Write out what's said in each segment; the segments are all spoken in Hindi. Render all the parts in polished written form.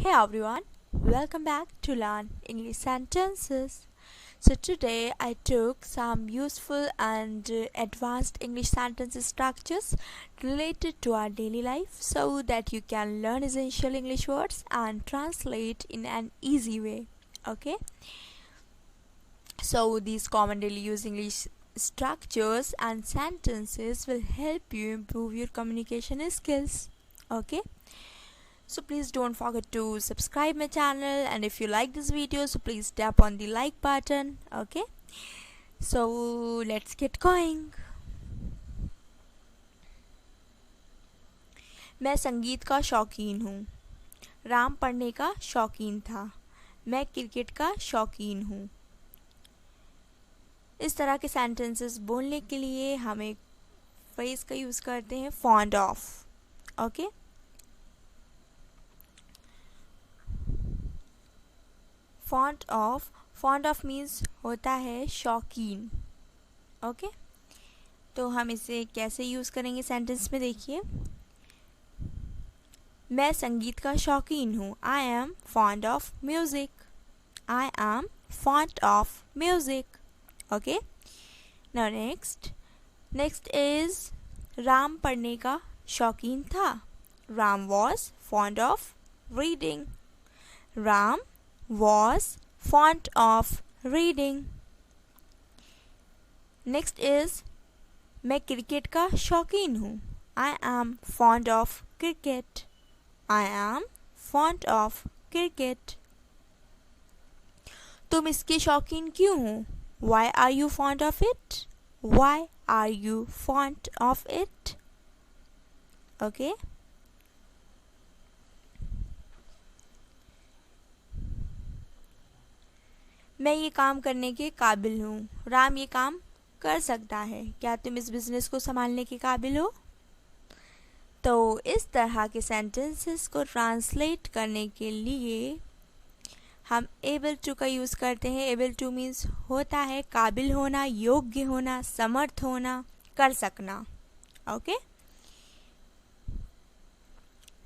Hey everyone, welcome back to Learn English Sentences. So today I took some useful and advanced English sentence structures related to our daily life so that you can learn essential English words and translate in an easy way. Okay? So these common daily use English structures and sentences will help you improve your communication skills. Okay? So please don't forget to subscribe my channel, and if you like this video, so please tap on the like button. Okay, so let's get going. मैं संगीत का शौकीन हूँ. राम पढ़ने का शौकीन था. मैं क्रिकेट का शौकीन हूँ. इस तरह के सेंटेंसेस बोलने के लिए हम एक फ्रेज का यूज़ करते हैं fond of. Okay, fond of means होता है शौकीन. ओके, तो हम इसे कैसे यूज़ करेंगे सेंटेंस में देखिए. मैं संगीत का शौकीन हूँ. I am fond of music. I am fond of music. Okay, now next is Ram पढ़ने का शौकीन था. Ram was fond of reading. Ram was fond of reading. Next is मैं क्रिकेट का शौकीन हूँ. I am fond of cricket. I am fond of cricket. तुम इसके शौकीन क्यों हो? Why are you fond of it? Why are you fond of it? Okay. मैं ये काम करने के काबिल हूँ. राम ये काम कर सकता है. क्या तुम इस बिज़नेस को संभालने के काबिल हो? तो इस तरह के सेंटेंसेस को ट्रांसलेट करने के लिए हम एबल टू का यूज़ करते हैं. एबल टू मीन्स होता है काबिल होना, योग्य होना, समर्थ होना, कर सकना. ओके,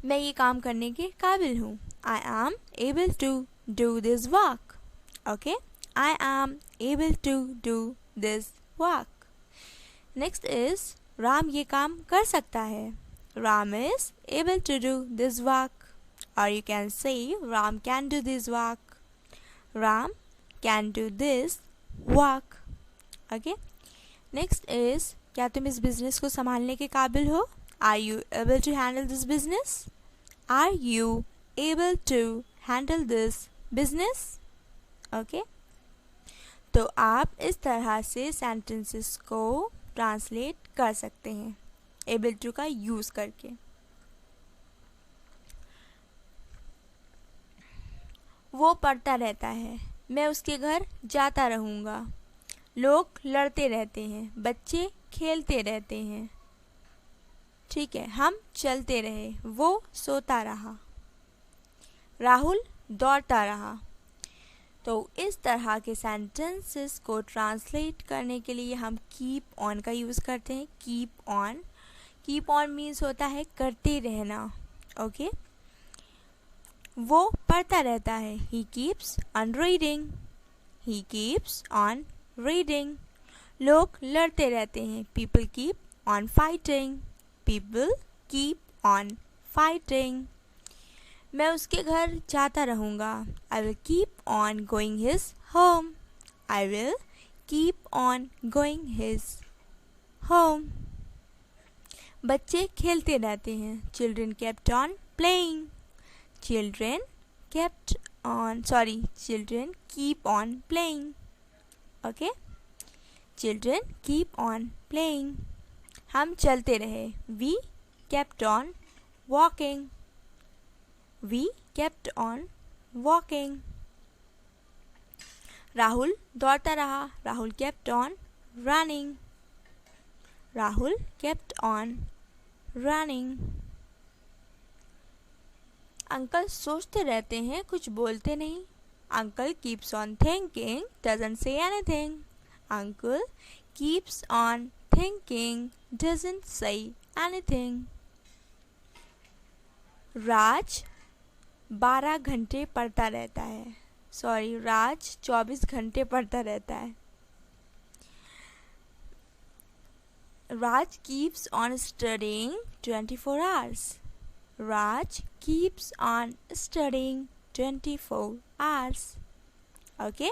मैं ये काम करने के काबिल हूँ. I am able to do this work. Okay, I am able to do this work. Next is Ram ये काम कर सकता है. Ram is able to do this work. Or you can say Ram can do this work. Ram can do this work. Okay. Next is क्या तुम इस बिजनेस को संभालने के काबिल हो? Are you able to handle this business? Are you able to handle this business? Okay, तो आप इस तरह से सेंटेंसेस को ट्रांसलेट कर सकते हैं एबल टू का यूज़ करके. वो पढ़ता रहता है. मैं उसके घर जाता रहूँगा. लोग लड़ते रहते हैं. बच्चे खेलते रहते हैं. ठीक है, हम चलते रहे. वो सोता रहा. राहुल दौड़ता रहा. तो इस तरह के सेंटेंसेस को ट्रांसलेट करने के लिए हम कीप ऑन का यूज़ करते हैं. कीप ऑन मीन्स होता है करते रहना. ओके, वो पढ़ता रहता है. He keeps on reading. He keeps on reading. लोग लड़ते रहते हैं. People keep on fighting. People keep on fighting. मैं उसके घर जाता रहूँगा. I will keep on going his home. I will keep on going his home. बच्चे खेलते रहते हैं. Children kept on playing. Children keep on playing. Okay, children keep on playing. हम चलते रहे. We kept on walking. We kept on walking. Rahul दौड़ता रहा. Rahul kept on running. Rahul kept on running. Uncle सोचते रहते हैं, कुछ बोलते नहीं. Uncle keeps on thinking, doesn't say anything. Uncle keeps on thinking, doesn't say anything. राज 12 घंटे पढ़ता रहता है। सॉरी, राज 24 घंटे पढ़ता रहता है। Raj keeps on studying 24 hours. Raj keeps on studying 24 hours. Okay?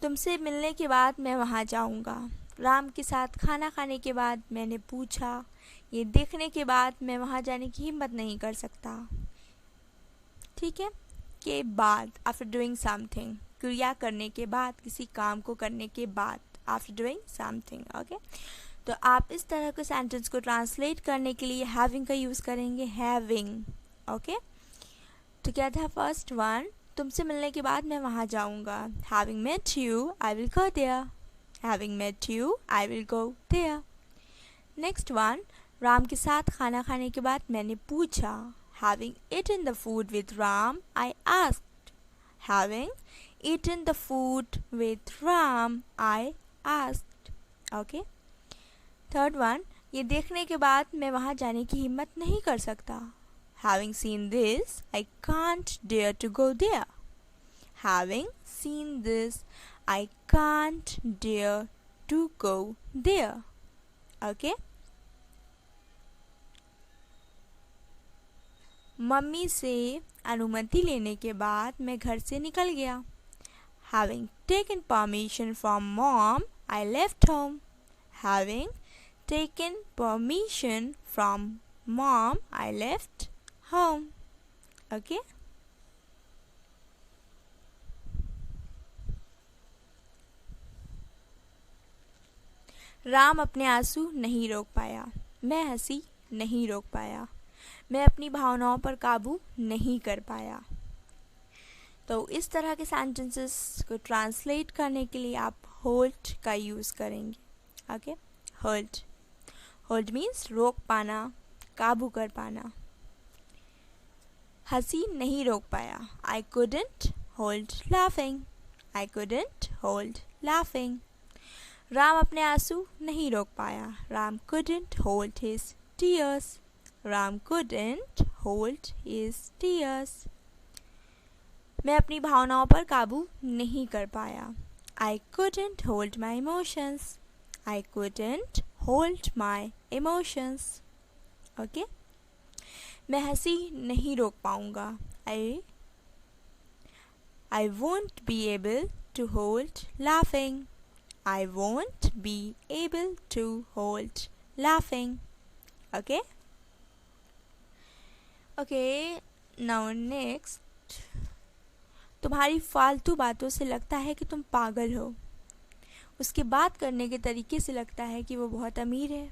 तुमसे मिलने के बाद मैं वहाँ जाऊँगा। राम के साथ खाना खाने के बाद मैंने पूछा। ये देखने के बाद मैं वहाँ जाने की हिम्मत नहीं कर सकता। ठीक है, के बाद, आफ्टर डूइंग समथिंग, क्रिया करने के बाद, किसी काम को करने के बाद, आफ्टर डूइंग समथिंग। ओके, तो आप इस तरह के सेंटेंस को ट्रांसलेट करने के लिए हैविंग का यूज़ करेंगे, हैविंग। ओके, तो क्या था फर्स्ट वन, तुमसे मिलने के बाद मैं वहाँ जाऊँगा। Having met you I will go there. Having met you I will go there. Next one, Ram के साथ खाना खाने के बाद मैंने पूछा। Having eaten the food with Ram, I asked. Having eaten the food with Ram, I asked. Okay. Third one, ये देखने के बाद मैं वहाँ जाने की हिम्मत नहीं कर सकता। Having seen this, I can't dare to go there. Having seen this, I can't dare to go there. Okay. Mummy से अनुमति लेने के बाद मैं घर से निकल गया। Having taken permission from mom, I left home. Having taken permission from mom, I left home. Okay? Ram अपने आंसू नहीं रोक पाया। मैं हंसी नहीं रोक पाया। मैं अपनी भावनाओं पर काबू नहीं कर पाया। तो इस तरह के सेंटेंसेस को ट्रांसलेट करने के लिए आप होल्ड का यूज़ करेंगे। Okay, hold. होल्ड मीन्स रोक पाना, काबू कर पाना। हंसी नहीं रोक पाया। I couldn't hold laughing. I couldn't hold laughing. Ram अपने आंसू नहीं रोक पाया। Ram couldn't hold his tears. Ram couldn't hold his tears. मैं अपनी भावनाओं पर काबू नहीं कर पाया। I couldn't hold my emotions. I couldn't hold my emotions. Okay? मैं हंसी नहीं रोक पाऊंगा। I won't be able to hold laughing. I won't be able to hold laughing. Okay? Okay, now next, तुम्हारी फालतू बातों से लगता है कि तुम पागल हो। उसके बात करने के तरीके से लगता है कि वो बहुत अमीर है।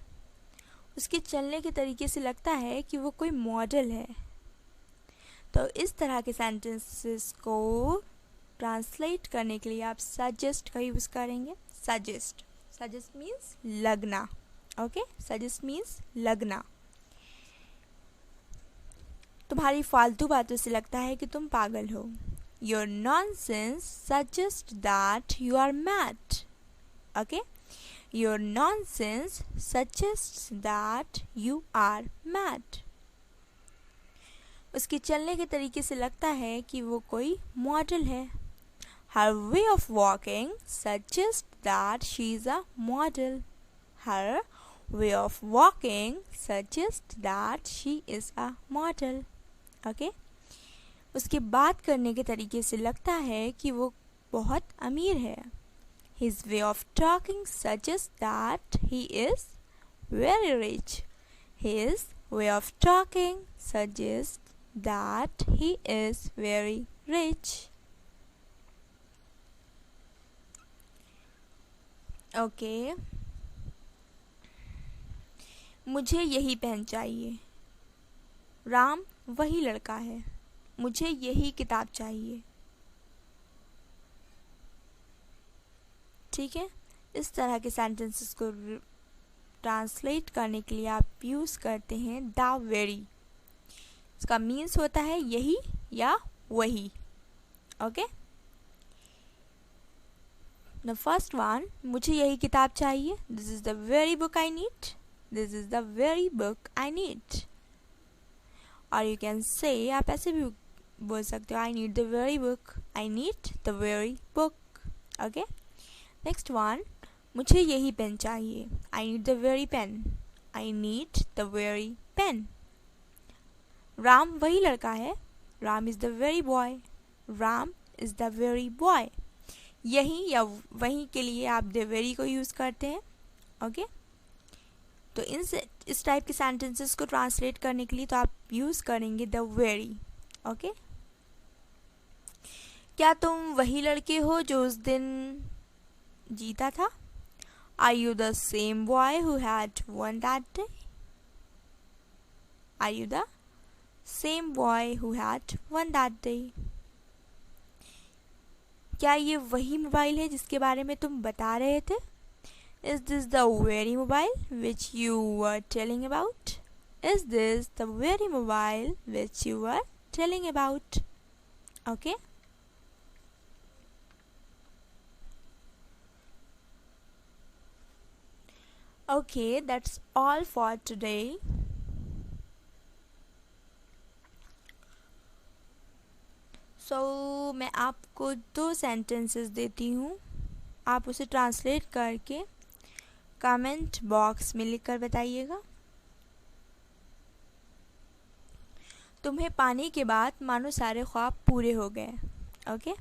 उसके चलने के तरीके से लगता है कि वो कोई मॉडल है। तो इस तरह के सेंटेंसेस को ट्रांसलेट करने के लिए आप सजेस्ट का यूज़ करेंगे। सजेस्ट, सजेस्ट मीन्स लगना। ओके, सजेस्ट मीन्स लगना। तुम्हारी फालतू बातों से लगता है कि तुम पागल हो। Your nonsense suggests that you are mad. Okay? Your nonsense suggests that you are mad. उसके चलने के तरीके से लगता है कि वो कोई मॉडल है। Her way of walking suggests that she is a model. Her way of walking suggests that she is a model. Okay, उसके बात करने के तरीके से लगता है कि वो बहुत अमीर है। His way of talking suggests that he is very rich. His way of talking suggests that he is very rich. Okay, मुझे यही पेन चाहिए। राम वही लड़का है। मुझे यही किताब चाहिए। ठीक है, इस तरह के सेंटेंसेस को ट्रांसलेट करने के लिए आप यूज़ करते हैं द वेरी। इसका मीन्स होता है यही या वही। ओके, द फर्स्ट वन, मुझे यही किताब चाहिए। This is the very book I need. This is the very book I need. और यू कैन से, आप ऐसे भी बोल सकते हो, I need the very book, I need the very book. Okay, next one, मुझे यही पेन चाहिए, I need the very pen, I need the very pen. Ram वही लड़का है, Ram is the very boy, Ram is the very boy. यही या वही के लिए आप द वेरी को यूज करते हैं। ओके, तो इस टाइप के सेंटेंसेस को ट्रांसलेट करने के लिए तो आप यूज करेंगे द वेरी। ओके, क्या तुम वही लड़के हो जो उस दिन जीता था? Are you the same boy who had won that day? Are you the same boy who had won that day? क्या ये वही मोबाइल है जिसके बारे में तुम बता रहे थे? Is this the very mobile which you were telling about? Is this the very mobile which you were telling about? Okay. Okay, that's all for today. So मैं आपको 2 सेंटेंसेस देती हूँ, आप उसे ट्रांसलेट करके कमेंट बॉक्स में लिखकर बताइएगा। तुम्हें पाने के बाद मानो सारे ख्वाब पूरे हो गए। ओके,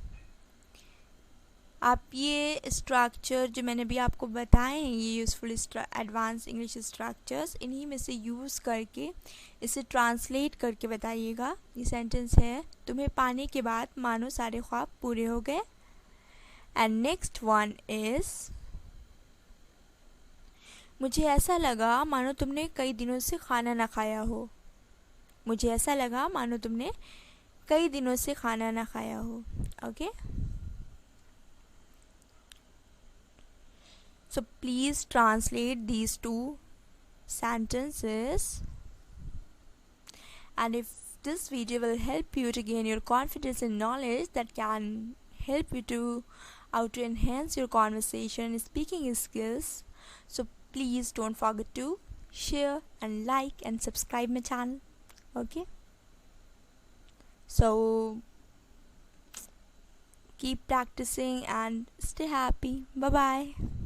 आप ये स्ट्रक्चर जो मैंने भी आपको बताए हैं, ये यूज़फुल एडवांस इंग्लिश स्ट्रक्चर्स, इन्हीं में से यूज़ करके इसे ट्रांसलेट करके बताइएगा। ये सेंटेंस है, तुम्हें पाने के बाद मानो सारे ख्वाब पूरे हो गए। एंड नेक्स्ट वन इज़, मुझे ऐसा लगा मानो तुमने कई दिनों से खाना ना खाया हो। मुझे ऐसा लगा मानो तुमने कई दिनों से खाना ना खाया हो। Okay, so please translate these 2 sentences, and if this video will help you to gain your confidence and knowledge that can help you to how to enhance your conversation and speaking skills, so please don't forget to share and like and subscribe my channel. Okay, so keep practicing and stay happy. Bye bye.